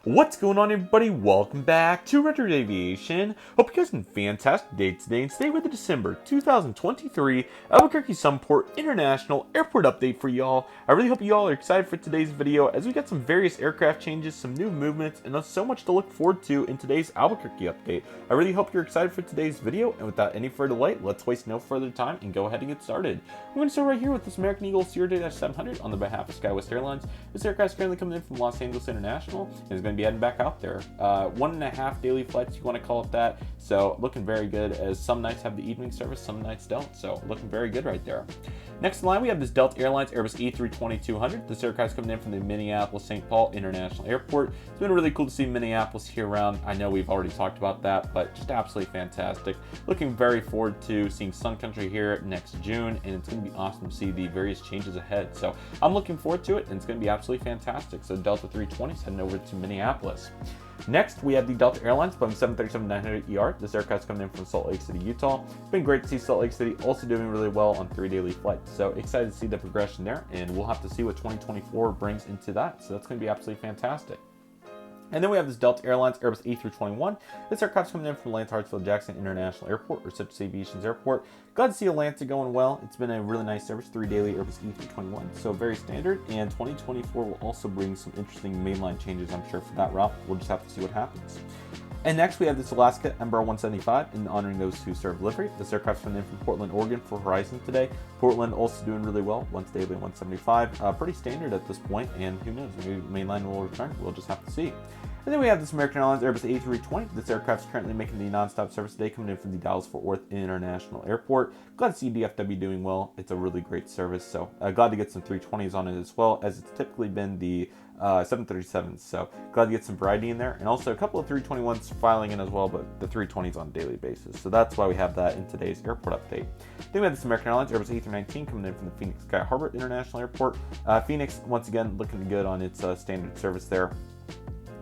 What's going on, everybody? Welcome back to Redriveraviation. Hope you guys had a fantastic day today, and today with the December 2023 Albuquerque Sunport International Airport update for y'all. I really hope you all are excited for today's video, as we got some various aircraft changes, some new movements, and so much to look forward to in today's Albuquerque update. I really hope you're excited for today's video, and without any further delay, let's waste no further time and go ahead and get started. We're going to start right here with this American Eagle CRJ-700 on the behalf of SkyWest Airlines. This aircraft is currently coming in from Los Angeles International and is going to be heading back out there. 1.5 daily flights, you want to call it that. So looking very good, as some nights have the evening service, some nights don't. So looking very good right there. Next in line, we have this Delta Airlines Airbus A320-200. This aircraft is coming in from the Minneapolis-St. Paul International Airport. It's been really cool to see Minneapolis here around. I know we've already talked about that, but just absolutely fantastic. Looking very forward to seeing Sun Country here next June, and it's going to be awesome to see the various changes ahead. So I'm looking forward to it, and it's going to be absolutely fantastic. So Delta 320 is heading over to Minneapolis. Next, we have the Delta Airlines Boeing 737-900ER. This aircraft's coming in from Salt Lake City, Utah. It's been great to see Salt Lake City also doing really well on 3 daily flights. So excited to see the progression there, and we'll have to see what 2024 brings into that. So that's going to be absolutely fantastic. And then we have this Delta Airlines Airbus A321. This aircraft's coming in from Lance Hartsfield-Jackson International Airport, or such as Aviation's airport. Glad to see Atlanta going well. It's been a really nice service, 3 daily Airbus A321, so very standard. And 2024 will also bring some interesting mainline changes, I'm sure, for that route. We'll just have to see what happens. And next we have this Alaska Embraer 175, in honoring those who serve livery. This aircraft's coming in from Portland, Oregon for Horizon today. Portland also doing really well, once daily 175. Pretty standard at this point, and who knows, maybe mainline will return. We'll just have to see. And then we have this American Airlines Airbus A320. This aircraft is currently making the non-stop service today, coming in from the Dallas-Fort Worth International Airport. Glad to see DFW doing well. It's a really great service, so glad to get some 320s on it as well, as it's typically been the 737s. So glad to get some variety in there, and also a couple of 321s filing in as well, but the 320s on a daily basis. So that's why we have that in today's airport update. Then we have this American Airlines Airbus A319 coming in from the Phoenix Sky Harbor International Airport. Phoenix, once again, looking good on its standard service there.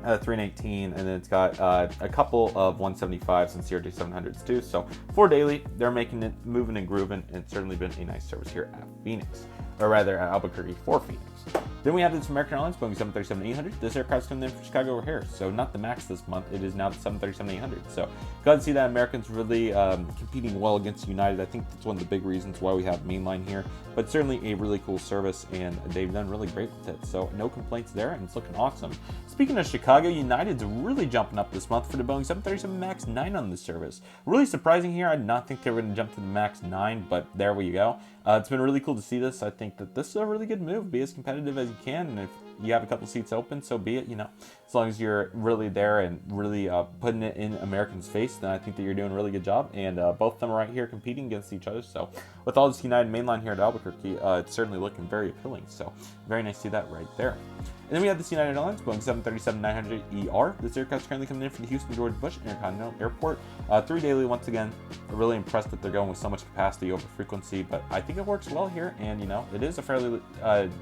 319, and then it's got a couple of 175s and CRJ-700s too. So 4 daily, they're making it moving and grooving, and it's certainly been a nice service here at Phoenix, or rather at Albuquerque for Phoenix. Then we have this American Airlines Boeing 737-800. This aircraft's coming in from Chicago O'Hare, so not the MAX this month. It is now the 737-800. So glad to see that Americans really competing well against United. I think that's one of the big reasons why we have mainline here, but certainly a really cool service, and they've done really great with it. So no complaints there, and it's looking awesome. Speaking of Chicago, United's really jumping up this month for the Boeing 737 MAX 9 on this service. Really surprising here. I did not think they were going to jump to the MAX 9, but there we go. It's been really cool to see this. I think that this is a really good move. Be as competitive as you can, and if you have a couple seats open, so be it. You know, as long as you're really there and really putting it in Americans' face, then I think that you're doing a really good job. And both of them are right here competing against each other. So with all this United mainline here at Albuquerque, it's certainly looking very appealing. So very nice to see that right there. And then we have this United Airlines Boeing 737-900ER. This aircraft is currently coming in from the Houston George Bush Intercontinental Airport. 3 daily, once again. Really impressed that they're going with so much capacity over frequency, but I think it works well here, and you know, it is a fairly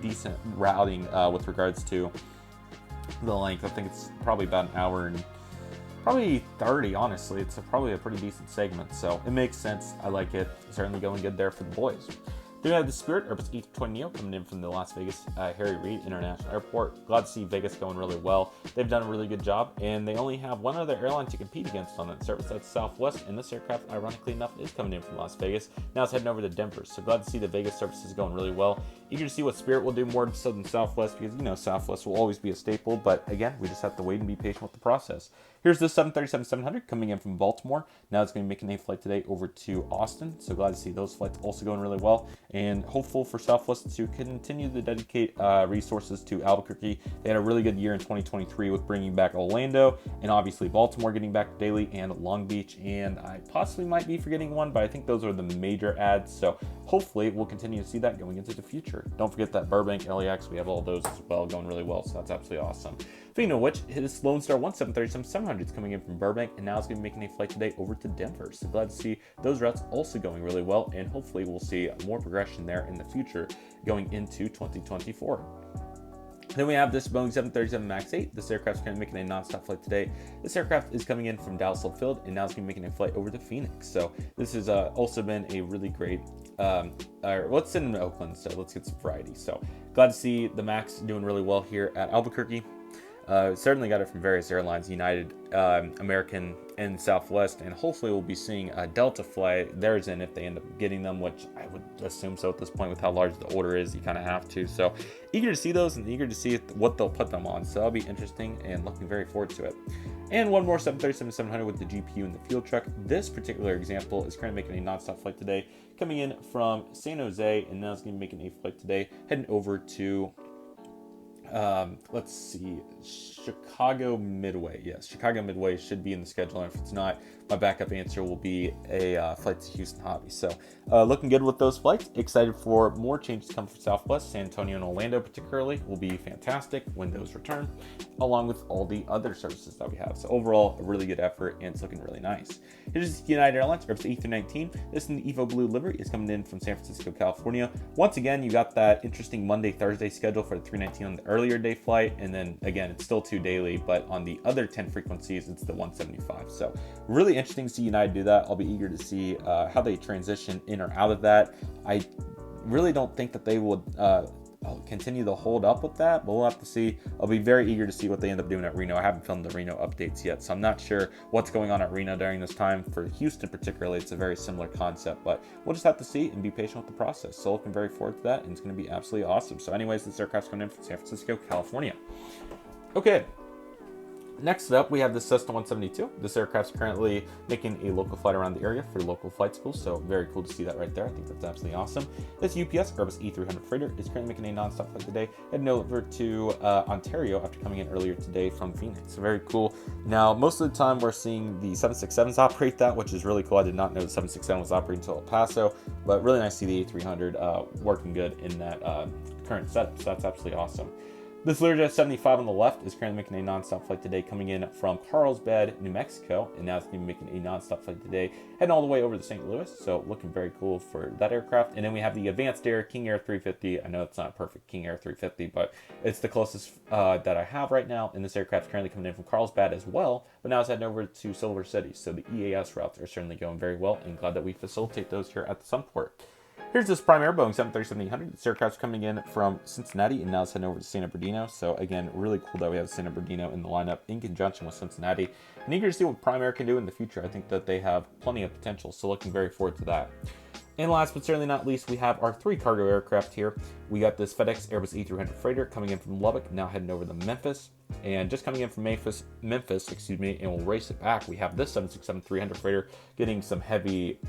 decent routing with regards to the length. I think it's probably about an hour and probably 30, honestly. It's probably a pretty decent segment, so it makes sense. I like it. Certainly going good there for the boys. Then we have the Spirit Airbus A320neo coming in from the Las Vegas Harry Reid International Airport. Glad to see Vegas going really well. They've done a really good job, and they only have one other airline to compete against on that service. That's Southwest, and this aircraft, ironically enough, is coming in from Las Vegas. Now it's heading over to Denver, so glad to see the Vegas service is going really well. Eager to see what Spirit will do more so than Southwest, because you know Southwest will always be a staple, but again, we just have to wait and be patient with the process. Here's the 737-700 coming in from Baltimore. Now it's going to be making a flight today over to Austin, so glad to see those flights also going really well, and hopeful for Southwest to continue to dedicate resources to Albuquerque. They had a really good year in 2023 with bringing back Orlando, and obviously Baltimore getting back daily, and Long Beach, and I possibly might be forgetting one, but I think those are the major adds, so hopefully we'll continue to see that going into the future. Don't forget that Burbank, LAX, we have all those as well going really well, so that's absolutely awesome. Speaking of which, his Lone Star 737-700 is coming in from Burbank, and now it's going to be making a flight today over to Denver. So glad to see those routes also going really well, and hopefully we'll see more progression there in the future going into 2024. Then we have this Boeing 737 MAX 8. This aircraft is going to be making a non-stop flight today. This aircraft is coming in from Dallas Love Field, and now it's going to be making a flight over to Phoenix. So this has also been a really great, let's in Oakland, so let's get some variety. So glad to see the MAX doing really well here at Albuquerque. Certainly got it from various airlines, United, American, and Southwest, and hopefully we'll be seeing Delta fly theirs in if they end up getting them, which I would assume so at this point with how large the order is. You kind of have to. So eager to see those and eager to see what they'll put them on. So that'll be interesting and looking very forward to it. And one more 737-700 with the GPU and the fuel truck. This particular example is currently making a non-stop flight today, coming in from San Jose, and now it's going to be making a flight today, heading over to let's see, Chicago Midway. Yes, Chicago Midway should be in the schedule, and if it's not, my backup answer will be a flight to Houston Hobby. So looking good with those flights. Excited for more changes to come from Southwest. San Antonio and Orlando particularly will be fantastic when those return, along with all the other services that we have. So overall, a really good effort, and it's looking really nice. Here's United Airlines, Airbus A319. This is an Evo Blue livery. Is coming in from San Francisco, California. Once again, you got that interesting Monday-Thursday schedule for the 319 on the earlier day flight, and then again, it's still 2 daily, but on the other 10 frequencies, it's the 175. So really interesting to see United do that. I'll be eager to see how they transition in or out of that. I really don't think that they would continue to hold up with that, but we'll have to see. I'll be very eager to see what they end up doing at Reno. I haven't filmed the Reno updates yet, so I'm not sure what's going on at Reno during this time. For Houston particularly, it's a very similar concept, but we'll just have to see and be patient with the process. So looking very forward to that, and it's going to be absolutely awesome. So anyways, this aircraft's coming in from San Francisco, California. Okay. Next up, we have the Cessna 172. This aircraft's currently making a local flight around the area for local flight schools, so very cool to see that right there. I think that's absolutely awesome. This UPS Airbus E300 freighter is currently making a non-stop flight today, heading over to Ontario after coming in earlier today from Phoenix. So very cool. Now, most of the time we're seeing the 767s operate that, which is really cool. I did not know the 767 was operating until El Paso, but really nice to see the A300 working good in that current setup, so that's absolutely awesome. This Learjet 75 on the left is currently making a non-stop flight today, coming in from Carlsbad, New Mexico, and now it's going to be making a non-stop flight today, heading all the way over to St. Louis, so looking very cool for that aircraft. And then we have the Advanced Air King Air 350. I know it's not a perfect King Air 350, but it's the closest that I have right now, and this aircraft is currently coming in from Carlsbad as well, but now it's heading over to Silver City, so the EAS routes are certainly going very well, and glad that we facilitate those here at the Sunport. Here's this Prime Air Boeing 737-800. This aircraft's coming in from Cincinnati and now it's heading over to San Bernardino. So again, really cool that we have San Bernardino in the lineup in conjunction with Cincinnati. And eager to see what Prime Air can do in the future. I think that they have plenty of potential, so looking very forward to that. And last but certainly not least, we have our 3 cargo aircraft here. We got this FedEx Airbus E300 freighter coming in from Lubbock, now heading over to Memphis. And just coming in from Memphis, and we'll race it back. We have this 767-300 freighter getting some heavy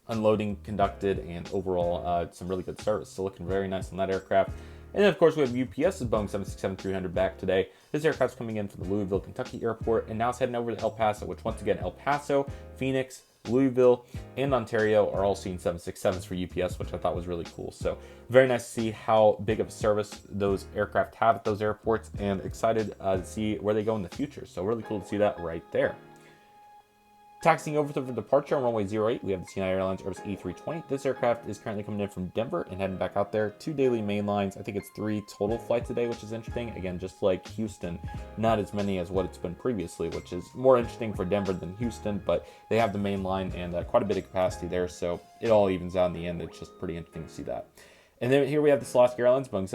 unloading conducted and overall some really good service, so looking very nice on that aircraft. And then of course we have UPS's Boeing 767-300 back today. This aircraft's coming in from the Louisville, Kentucky airport, and now it's heading over to El Paso, which once again, El Paso, Phoenix, Louisville, and Ontario are all seeing 767s for UPS, which I thought was really cool. So very nice to see how big of a service those aircraft have at those airports, and excited to see where they go in the future. So really cool to see that right there. Taxiing over to the departure on runway 08, we have the United Airlines Airbus A320. This aircraft is currently coming in from Denver and heading back out there. 2 daily main lines. I think it's 3 total flights a day, which is interesting. Again, just like Houston, not as many as what it's been previously, which is more interesting for Denver than Houston, but they have the main line and quite a bit of capacity there, so it all evens out in the end. It's just pretty interesting to see that. And then here we have the Alaska Airlines Boeing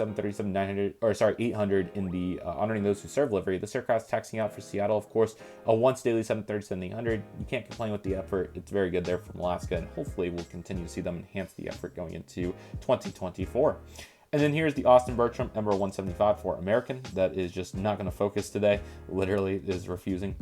800 in the honoring those who serve livery. This aircraft's taxiing out for Seattle, of course. A once daily 737-800. You can't complain with the effort. It's very good there from Alaska, and hopefully we'll continue to see them enhance the effort going into 2024. And then here's the Austin Bertram Embraer 175 for American. That is just not going to focus today. Literally is refusing.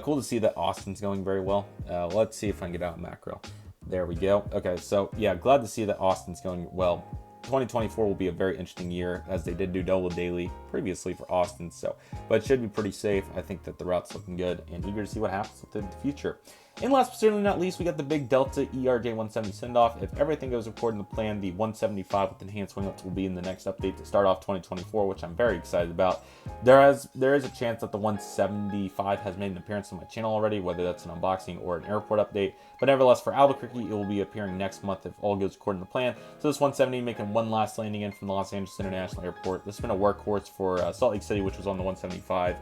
Cool to see that Austin's going very well. Let's see if I can get out macro. There we go. Okay, so yeah, glad to see that Austin's going well. 2024 will be a very interesting year, as they did do double daily previously for Austin, so, but it should be pretty safe. I think that the route's looking good, and eager to see what happens with it in the future. And last but certainly not least, we got the big Delta ERJ-170 send-off. If everything goes according to plan, the 175 with enhanced winglets will be in the next update to start off 2024, which I'm very excited about. There is a chance that the 175 has made an appearance on my channel already, whether that's an unboxing or an airport update. But nevertheless, for Albuquerque, it will be appearing next month if all goes according to plan. So this 170 making one last landing in from the Los Angeles International Airport. This has been a workhorse for Salt Lake City, which was on the 175.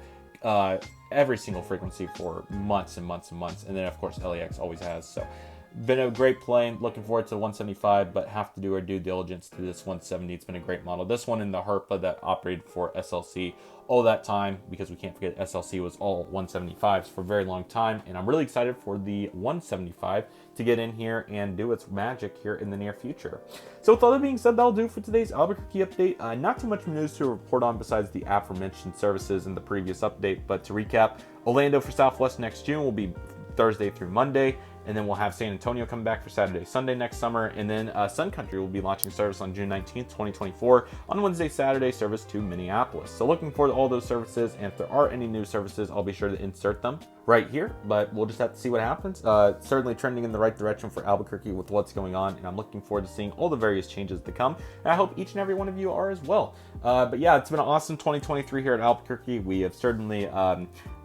Every single frequency for months and months and months, and then of course LAX always has. So Been a great plane. Looking forward to the 175, but have to do our due diligence to this 170. It's been a great model. This one in the Herpa that operated for SLC all that time, because we can't forget SLC was all 175s for a very long time, and I'm really excited for the 175 to get in here and do its magic here in the near future. So with all that being said, that'll do for today's Albuquerque update. Not too much news to report on besides the aforementioned services in the previous update, but to recap, Orlando for Southwest next June will be Thursday through Monday, and then we'll have San Antonio come back for Saturday, Sunday next summer, and then Sun Country will be launching service on June 19th, 2024, on Wednesday, Saturday, service to Minneapolis. So looking forward to all those services, and if there are any new services, I'll be sure to insert them right here, but we'll just have to see what happens. Certainly trending in the right direction for Albuquerque with what's going on, and I'm looking forward to seeing all the various changes to come, and I hope each and every one of you are as well. But yeah, it's been an awesome 2023 here at Albuquerque. We have certainly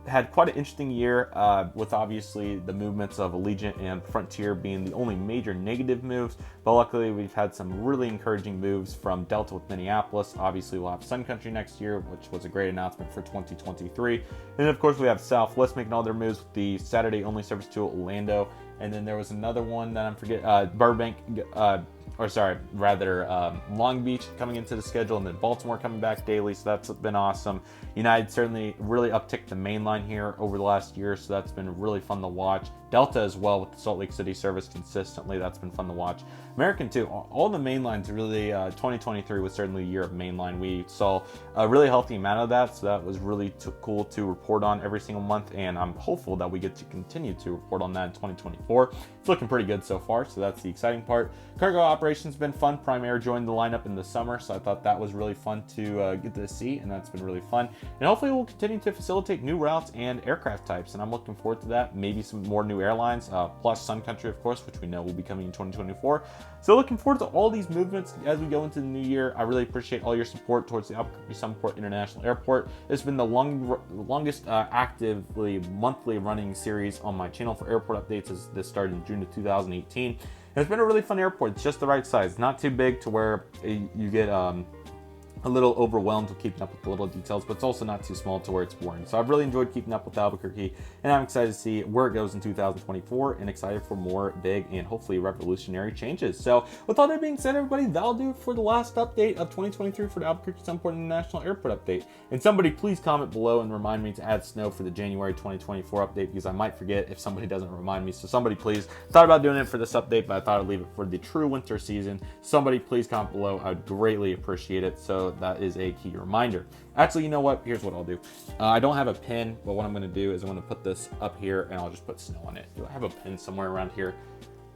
had quite an interesting year, with obviously the movements of Allegiant and Frontier being the only major negative moves, but luckily we've had some really encouraging moves from Delta with Minneapolis. Obviously we'll have Sun Country next year, which was a great announcement for 2023, and of course we have Southwest making all their moves with the Saturday only service to Orlando, and then there was another one that I'm forgetting, Burbank, Long Beach coming into the schedule, and then Baltimore coming back daily, so that's been awesome. United certainly really upticked the mainline here over the last year, so that's been really fun to watch. Delta as well with the Salt Lake City service consistently, that's been fun to watch. American too, all the mainlines really, 2023 was certainly a year of mainline. We saw a really healthy amount of that, so that was really cool to report on every single month, and I'm hopeful that we get to continue to report on that in 2024. It's looking pretty good so far, so that's the exciting part. Cargo operations been fun. Prime Air joined the lineup in the summer, so I thought that was really fun to get to see, and that's been really fun. And hopefully we'll continue to facilitate new routes and aircraft types, and I'm looking forward to that. Maybe some more new airlines, plus Sun Country, of course, which we know will be coming in 2024. So looking forward to all these movements as we go into the new year. I really appreciate all your support towards the Albuquerque Sunport International Airport. It's been the longest actively monthly running series on my channel for airport updates, as this started in June of 2018. And it's been a really fun airport. It's just the right size, not too big to where you get a little overwhelmed with keeping up with the little details, but it's also not too small to where it's boring. So I've really enjoyed keeping up with Albuquerque, and I'm excited to see where it goes in 2024, and excited for more big and hopefully revolutionary changes. So with all that being said, everybody, that'll do it for the last update of 2023 for the Albuquerque Sunport International Airport update. And somebody please comment below and remind me to add snow for the January 2024 update, because I might forget if somebody doesn't remind me. So somebody please, thought about doing it for this update, but I thought I'd leave it for the true winter season. Somebody please comment below. I would greatly appreciate it. So that is a key reminder. Actually, you know what? Here's what I'll do. I don't have a pin, but what I'm going to do is I'm going to put this up here, and I'll just put snow on it. Do I have a pin somewhere around here?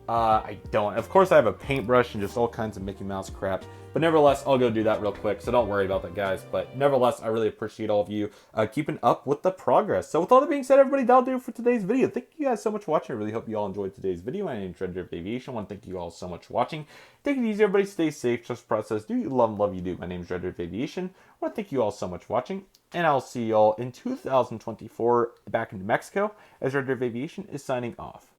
I don't. Of course, I have a paintbrush and just all kinds of Mickey Mouse crap. But nevertheless, I'll go do that real quick, so don't worry about that, guys. But nevertheless, I really appreciate all of you keeping up with the progress. So with all that being said, everybody, that'll do it for today's video. Thank you guys so much for watching. I really hope you all enjoyed today's video. My name is Redriveraviation. I want to thank you all so much for watching. Take it easy, everybody. Stay safe. Trust the process. Do you love you do. My name is Redriveraviation. I want to thank you all so much for watching. And I'll see you all in 2024 back in Mexico, as Redriveraviation is signing off.